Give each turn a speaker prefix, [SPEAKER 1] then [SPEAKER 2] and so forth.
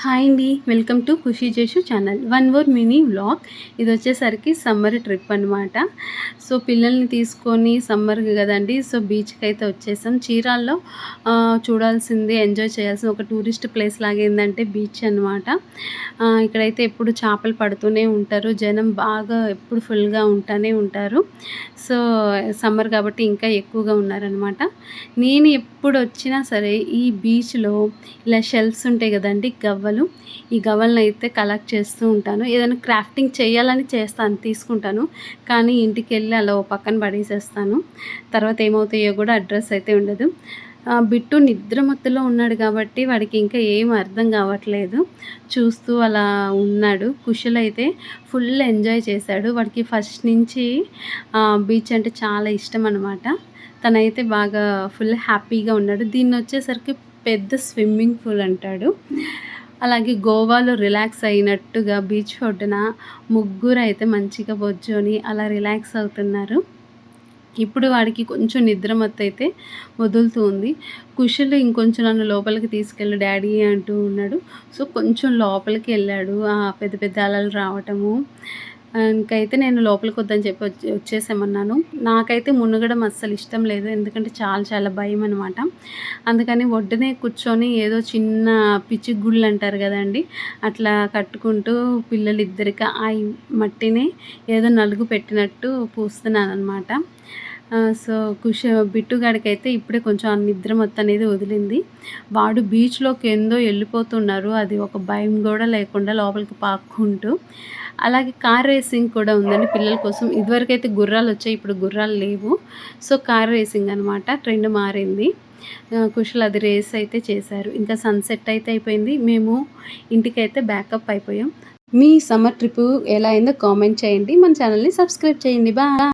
[SPEAKER 1] Hi అండి. Welcome to Khushi Jeshu channel. One more mini vlog. ఇది వచ్చేసరికి సమ్మర్ ట్రిప్ అనమాట. సో పిల్లల్ని తీసుకొని సమ్మర్ కదండి. సో బీచ్కి అయితే వచ్చేసాం. చీరాల్లో చూడాల్సింది, ఎంజాయ్ చేయాల్సిన ఒక టూరిస్ట్ ప్లేస్ లాగా ఏంటంటే బీచ్ అనమాట. ఇక్కడైతే ఎప్పుడు చేపలు పడుతూనే ఉంటారు. జనం బాగా ఎప్పుడు ఫుల్గా ఉంటానే ఉంటారు. సో సమ్మర్ కాబట్టి ఇంకా ఎక్కువగా ఉన్నారనమాట. నేను ఎప్పుడు వచ్చినా సరే ఈ బీచ్లో ఇలా షెల్ఫ్స్ ఉంటాయి కదండి, గవ్వలు. ఈ గవ్వలను అయితే కలెక్ట్ చేస్తూ ఉంటాను. ఏదైనా క్రాఫ్టింగ్ చేయాలని చేస్తాను, తీసుకుంటాను. కానీ ఇంటికెళ్ళి అలా ఓ పక్కన పడేసేస్తాను. తర్వాత ఏమవుతాయో కూడా అడ్రస్ అయితే ఉండదు. బిట్టు నిద్ర మత్తులో ఉన్నాడు కాబట్టి వాడికి ఇంకా ఏం అర్థం కావట్లేదు. చూస్తూ అలా ఉన్నాడు. కుషల్ అయితే ఫుల్ ఎంజాయ్ చేశాడు. వాడికి ఫస్ట్ నుంచి బీచ్ అంటే చాలా ఇష్టం అనమాట. తనైతే బాగా ఫుల్ హ్యాపీగా ఉన్నాడు. దీన్నొచ్చేసరికి పెద్ద స్విమ్మింగ్ పూల్ అంటాడు. అలాగే గోవాలో రిలాక్స్ అయినట్టుగా బీచ్ ఒడ్డున ముగ్గురైతే మంచిగా బొజ్జొని అలా రిలాక్స్ అవుతున్నారు. ఇప్పుడు వాడికి కొంచెం నిద్ర మత్తయితే వదులుతూ ఉంది. కుషల్ ఇంకొంచెం నన్ను లోపలికి తీసుకెళ్ళు డాడీ అంటూ ఉన్నాడు. సో కొంచెం లోపలికి వెళ్ళాడు. పెద్ద పెద్ద అలలు రావటము. ఇంకైతే నేను లోపలికి వద్దని చెప్పి వచ్చేసామన్నాను. నాకైతే మునగడం అస్సలు ఇష్టం లేదు. ఎందుకంటే చాలా చాలా భయం అనమాట. అందుకని ఒడ్డునే కూర్చొని ఏదో చిన్న పిచ్చి గుళ్ళు అంటారు కదండి, అట్లా కట్టుకుంటూ పిల్లలిద్దరికి ఆ మట్టిని ఏదో నలుగు పెట్టినట్టు పూస్తున్నాను అనమాట. సో బిట్టుగాడికైతే ఇప్పుడే కొంచెం ఆ నిద్ర మొత్తం అనేది వదిలింది. వాడు బీచ్లోకి ఏందో వెళ్ళిపోతున్నారు. అది ఒక భయం కూడా లేకుండా లోపలికి పాక్కుంటూ. అలాగే కార్ రేసింగ్ కూడా ఉందండి పిల్లల కోసం. ఇదివరకైతే గుర్రాలు వచ్చాయి, ఇప్పుడు గుర్రాలు లేవు. సో కార్ రేసింగ్ అనమాట, ట్రెండ్ మారింది. కుషల్ అది రేస్ అయితే చేశారు. ఇంకా సన్సెట్ అయితే అయిపోయింది. మేము ఇంటికైతే బ్యాకప్ అయిపోయాం. మీ సమ్మర్ ట్రిప్ ఎలా అయిందో కామెంట్ చేయండి. మన ఛానల్ని సబ్స్క్రైబ్ చేయండి. బాయ్.